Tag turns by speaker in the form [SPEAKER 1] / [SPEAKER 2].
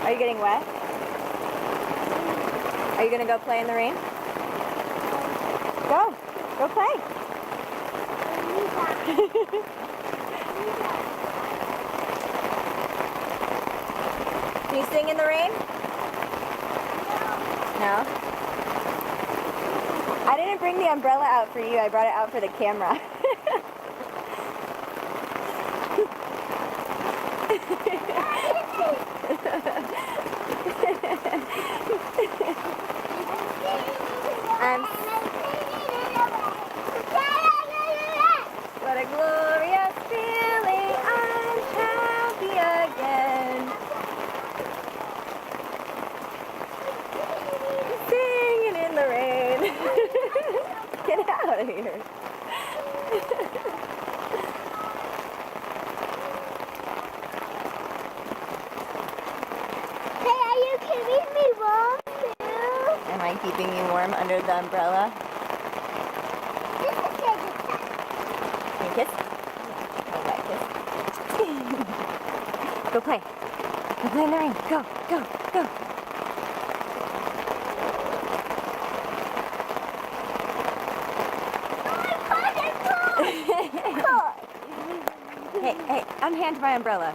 [SPEAKER 1] Are you getting wet? Are you gonna go play in the rain? Go! Go play! Can you sing in the rain? No? I didn't bring the umbrella out for you, I brought it out for the camera. What a glorious feeling, I'm happy again. Singing in the rain. Get out of here.
[SPEAKER 2] Hey, are you keeping me warm too?
[SPEAKER 1] Am I keeping you warm under the umbrella? Can you kiss? Oh, that kiss. Go play. Go play in the rain. Go, go, go. Hey, hey, unhand my umbrella.